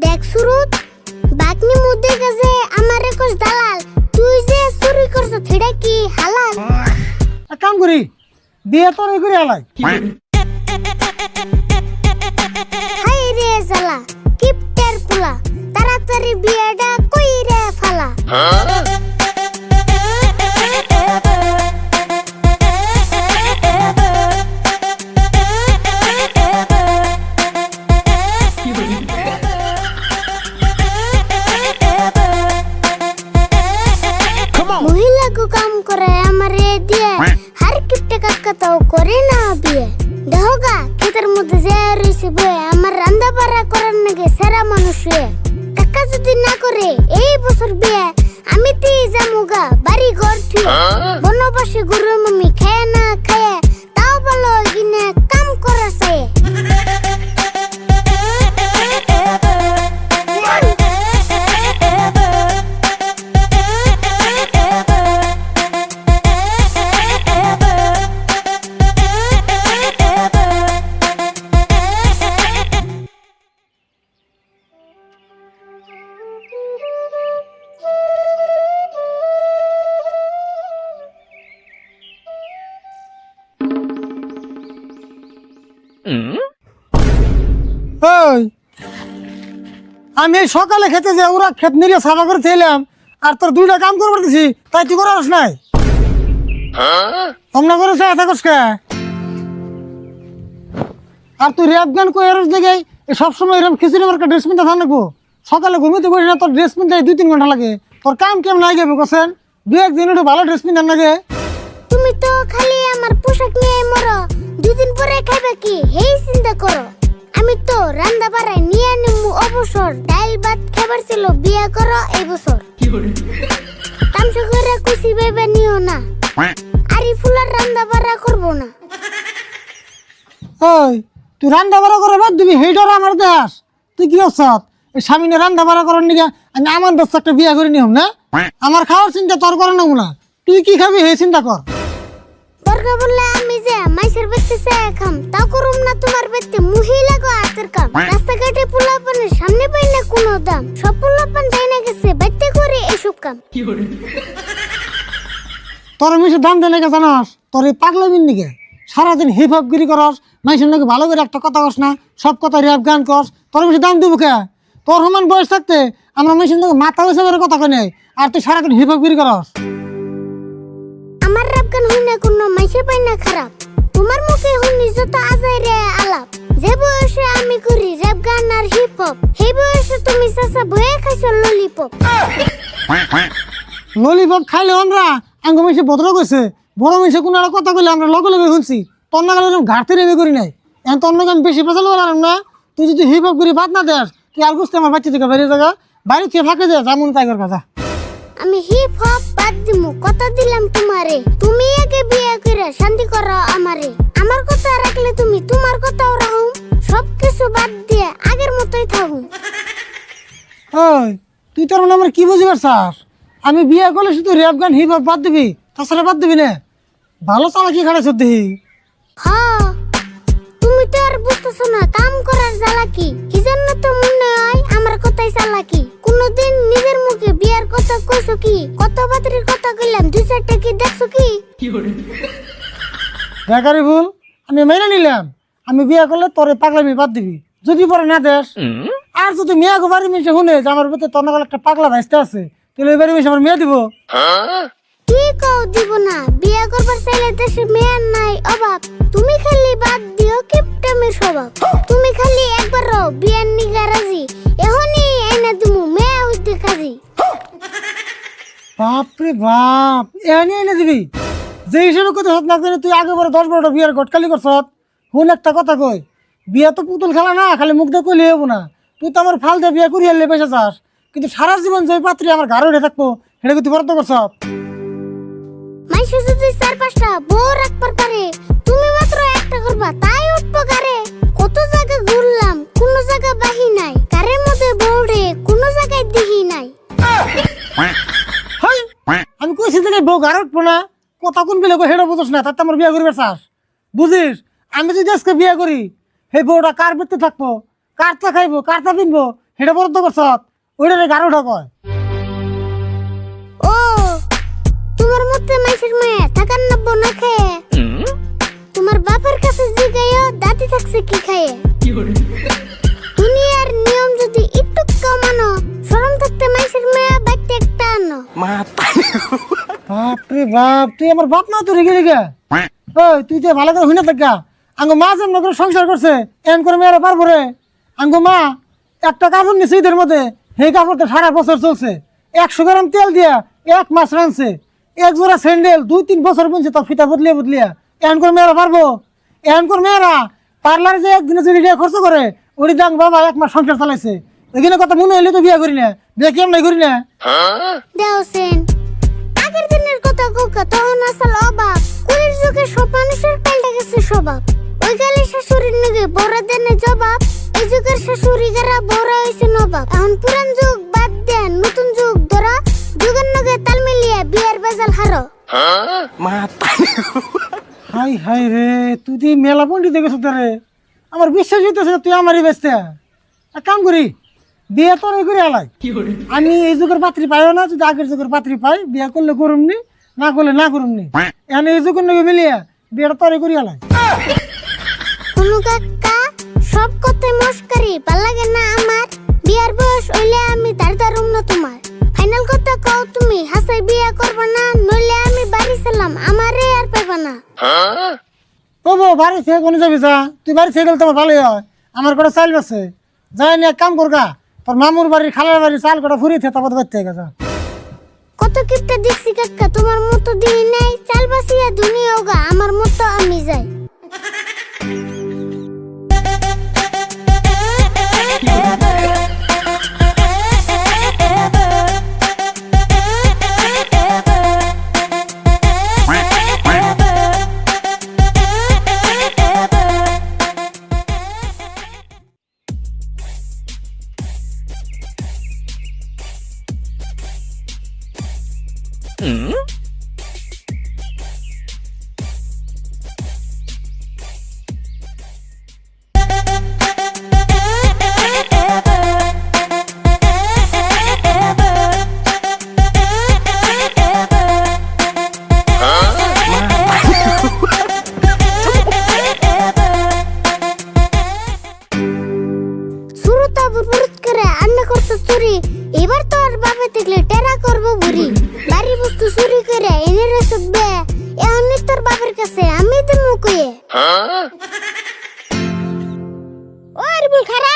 দেখ সুরত বাগনি মুদে গেছে আমারে কোস দালাল তুই যে চুরি করছ সেটা কি হালাল? এক কাম করি বিয়ে তোর করে আলাই। হাই রে জালা কিপটের পুলা তাড়াতাড়ি বিয়েটা কই রে ফালা। মহিলাকে কাম করে আমারে দিয়ে হার কিপটে কাকা তাও করে না বিয়ে। দেহগা ক্ষেতের মধ্যে যে রয়েছে বয়ে আমার রান্না বাড়া করার নাকি সেরা মানুষ হয়ে। কাকা যদি না করে এই বছর বিয়ে আমি তি জামুগা বাড়ি ঘর থুয়ে বনবাসে গরু মামি খায় না খায় তাও ভালো গিনে কাম করা চায়। ওই আমি এই সকালে খেতে যে ওরা ক্ষেত নিয়ে সাফা করে ছিলাম আর তোর দুইটা কাম করবার দিছি তাই তুই করাস নাই অমনা করেছে এত কষ্ট। আর তুই র্যাপ গান কই এর দিকে সবসময় এরকম খিচুড়ি মার্কা ড্রেস পিনতে থাকবো সকালে ঘুমিতে বসে না তোর ড্রেস পিনতে 2-3 ঘন্টা লাগে তোর কাম কেমন লাগে কোসেন দু একদিন একটু ভালো ড্রেস পিনতে লাগে। তুমি তো খালি আমার পোশাক নিয়ে মরো দুদিন পরে খাবে কি এই চিন্তা করো। আমি তো রান্না বাড়াই নিয়ে নিমু অবসর ডাল ভাত খাবার ছিল বিয়ে করো এই বছর। তামসা করে খুশি ভেবে নিও না আরি ফুলার রান্না বাড়া করবো না। ওই তুই রান্না বাড়া করে বাদ দিবি হেইডর আমার দেশ তুই কি অবসর এই স্বামীনে রান্না বাড়া করার নিকে আমি আমার দোস্ত একটা বিয়ে করে নিয়ম না আমার খাওয়ার চিন্তা তোর করে নেবো না তুই কি খাবি হে চিন্তা কর। দরকার বললে আমি যে মাইসের বেতে চেয়ে খাম তাও করুম না তোমার বেতে মহিলা গো হাতের কাম। রাস্তাঘাটে পোলাপানের সামনে পাই না কোনো দাম সব পোলাপান যাই না গেছে বেতে করে এইসব কাম। তোর মিশে দাম দেয় নাকি জানাস তোর এই পাগলামির নিকে সারাদিন হিপ হপ গিরি করস মাইসের নাকি ভালো করে একটা কথা কস না সব কথা র্যাপ গান কস তোর মিশে দাম দিব কে তোর সমান বয়স থাকতে আমরা মেশিন নাকি মাথা বসে কথা কই নাই আর তুই সারাদিন হিপ হপ গিরি করস। আমার রাব গান হইনা কোনো মাইসে পাই না খারাপ তোমার মুখে শুনি যত আজাই রে আলাপ। যে বয়সে আমি করি র্যাপ গান আর হিপ হপ সেই বয়সে তুমি চাচা ভয়ে খাইছো ললিপপ। ললিপপ খাইলে আমরা আঙ্গ মেশে ভদ্র কইছে বড় মেশে কোনো একটা কথা কইলে আমরা লগে লগে শুনছি তোর না গেলে ঘাটতে নেমে করি নাই এখন তোর নাকি আমি বেশি পেঁচাল পারলাম না তুই যদি হিপ হপ করি বাদ না দেস তুই আর বুঝতে আমার বাচ্চা থেকে বাইরে জায়গা বাইরে থেকে ফাঁকে যায় যেমন তাই কর কথা। আমি হিপ হপ বাদ দিমু কথা দিলাম তোমারে তুমি আগে বিয়ে করে শান্তি করো আমারে। আমার কথা রাখলে তুমি তোমার কথাও রাখো সবকিছু বাদ দিয়ে আগের মতোই থাকুম। ওই তুই তোর মানে আমার কি বুঝি পারছাস আমি বিয়ে করলে শুধু র্যাপ গান হিপ হপ বাদ দিবি তাছাড়া বাদ দিবি না ভালো চালাকি খাড়াইছ দেখি। হ্যাঁ তুমি তো আর বুঝতেছো না কাম করার জ্বালা কি কি জন্য তো মনে হয় আমার কথাই চালাকি। কোনদিন নিজের মুখে বিয়ার কথা কইছো কি কত বাতরির কথা কইলাম 2-4টা কি দেখছো কি? বেকারি ভুল আমি মেনে নিলাম আমি বিয়ে করলে তোরে পাগলামি বাদ দিবি যদি পরে না দেশ আর যদি মেয়ে বাড়ি মিশে শুনে যে আমার ভিতরে তোর নাগাল একটা পাগলা ভাইসতে আছে তাহলে ওই বাড়ি মিশে আমার মেয়ে দিব। কি কও দিব না বিয়ে করবার চাইলে দেশে মেয়ের নাই অভাব তুমি খালি বাদ দিও কিপটামের স্বভাব। তুমি খালি একবারও বিয়ার নিগা রাজি এখনই এনে দিমু মেয়ে হইতে কাজী। বাপরে বাপ এনে এনে দিবি যে হিসেবে কথা হত না জানি তুই আগে পরে 10-12টা বিয়ের গটকালি করছ হুন একটা কথা কই বিয়ে তো পুতুল খেলা না খালি মুখ দিয়ে কইলে হবো না তুই তো আমার ফাল দিয়ে বিয়ে করি হেললে পেশা চাস কিন্তু সারা জীবন যে পাত্রী আমার ঘরে উঠে থাকবো সেটা কি তুই বরাদ্দ করছ। মাইশু যদি 4-5টা বউ রাখবার পারে তুমি মাত্র একটা করবা তাই উঠবো কারে। কত জায়গা ঘুরলাম কোন জায়গা বাহি নাই কারের মধ্যে বউরে কোন জায়গায় দেখি নাই। হাই আমি কইছি থেকে বউ ঘরে উঠবো না কথা কোন বিলে হেডা বুঝছ না তাতে আমার বিয়ে করবে চাস বুঝিস আমি যদি আজকে বিয়ে করি সেই বউটা কার ভিতরে থাকবো কারটা খাইবো কারটা পিনবো সেটা বরাদ্দ করছত ওইটারে গারোটা কয়। ও তোমার মতে মাইসের মেয়ে থাকার নাব্য না খায়, তোমার বাপের কাছে জিগাইও দাঁতি থাকছে কি খায়। দুনিয়ার নিয়ম যদি একটু কম মানো, শরম থাকতে মাইসের মেয়ে বাইতে একটা আনো। বাপরে বাপ, তুই আমার বাপ না তো রেগে রেগে। ওই তুই যে ভালো করে শুনে থাকা, আঙ্গো মা যেমন করে সংসার করছে এমন করে মেয়েরা পারবো রে। আঙ্গো মা একটা কাপড় নিছে ঈদের মধ্যে, সেই কাপড়টা সারা বছর চলছে। 100 গ্রাম তেল দিয়া 1 মাস রানছে। 1 জোড়া স্যান্ডেল 2-3 বছর বুনছে, তার ফিতা বদলিয়ে বদলিয়া। এমন করে মেয়েরা পারবো? এমন করে মেয়েরা পার্লারে যে একদিনে যদি টাকা খরচ করে, ওই দাম বাবা 1 মাস সংসার চালাইছে। এখানে কথা মনে হইলে তো বিয়া করি না, বিয়া কেমন করি না। দেওসেন আগের দিনের কথা কোকা, তখন আসল অবাক। কুড়ির যুগে সব মানুষের পাল্টে গেছে স্বভাব। ওই গালে শাশুড়ির নাকি বড় দেনে জবাব, এই যুগের শাশুড়ি যারা বড় হয়েছে নবাব। এখন পুরান যুগ বাদ দেন, নতুন যুগ ধরা, যুগের নগে তাল মিলিয়ে বিয়ের বেজাল হারো। হাই হাই রে, তুই তুই মেলা পন্ডিত দেখেছ রে। আমার বিশ্বাস হইতেছে না তুই আমারই বেচতে। এক কাম করি, বিয়ে তোর এই করে আলাই। আমি এই যুগের পাত্রী পাইও না, যদি আগের যুগের পাত্রী পাই বিয়ে করলে করুমনি, না করলে না করুমনি। এখন এই যুগের নগে মিলিয়ে বিয়েটা তোর এই করে আলাই। কোনো কাকা সব কথাই মস্কারি, ভাল লাগে না আমার। বিয়ার বয়স হইলে আমি দাঁড়ারুম না তোমার। ফাইনাল কথা কও তুমি, হাসাই বিয়ে করবা না, নইলে আমি বাড়ি ছিলাম, আমারে আর পাইবা না। ও বউ, বাড়ি থেকে কোনে যাবি যা, তুই বাড়ি থেকে গেলে তোমার ভালোই হয়। আমার কটা চাল আছে, যাই না এক কাম করগা, তোর মামুর বাড়ির খালার বাড়ির চাল কটা ফুরিয়ে তারপর বাড়তে গেছা। কত কিপটা দেখছি কাকা, তোমার মতো দিই নাই। চাল বাসিয়া দুনিয়া হোগা, আমার মতো আমি যাই। এবার তো আর বাবা দেখলে টেরা করবো বুড়ি। বাড়ি বস্তু চুরি করে এনে রেসবে, এখন তোর বাবার কাছে আমি দেবো কয়ে। ও আরিবুল খারা,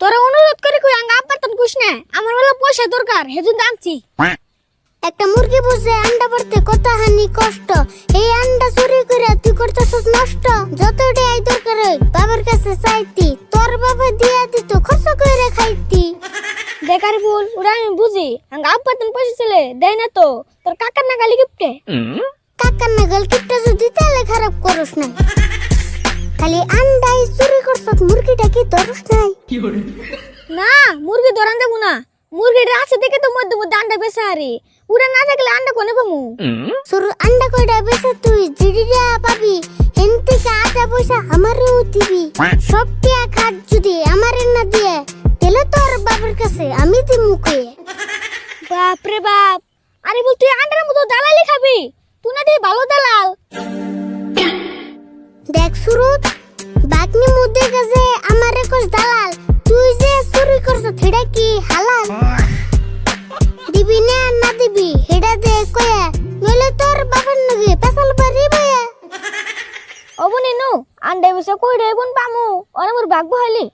তোরা অনুরোধ করে কই আঙ্গা আপাতন কুছ না, আমার বলে পয়সা দরকার, হেজুন আনছি। একটা মুরগি বুঝে আন্ডা পারতে কত হানি কষ্ট, এই আন্ডা চুরি করে তুই করতেছস নষ্ট। যতটাই আই দরকার হয় বাবার কাছে চাইতি, তোর বাবা দিয়া দিত খরচ করে খাইতি। দেখার ভুল ওরা আমি বুঝি, আঙ্গা আপাতন পয়সা ছেলে দেয় না তো, তোর কাকার না গালি গিফটে। কাকার না গাল কিপটা যদি তাহলে খারাপ করস না, খালি আন্ডাই চুরি করছস, মুরগিটা কি ধরস নাই? না মুরগি ধরান দেবো না, মুরগিটা আছে দেখে তো মধ্যে মধ্যে আন্ডা বেচা হারি, ওরা না থাকলে আন্ডা কোনে পামু? শুরু আন্ডা কয়টা বেচে তুই জিডিটা পাবি, হেন থেকে আটা পয়সা আমারও দিবি। সব টিয়া খাট যদি আমারে না দিয়ে, তাহলে তোর বাবার কাছে আমি দিমু কয়ে। বাপ রে বাপ, আরে বল তুই আন্ডার মতো দালালি খাবি? তুই না দিয়ে ভালো দালাল। দেখ সুরত, বাকনি মুদে গেছে আমারে কোস দালাল, তুই যে চুরি করছ সেটা কি হালাল? দিবি না না দিবি হেডা দে কয়ে, নইলে তোর বাবার নগে পেছাল পারি বয়ে। অবনি নু আন্ডা বেচা কই রে বোন পামু, অরে মোর ভাগ্য হলি।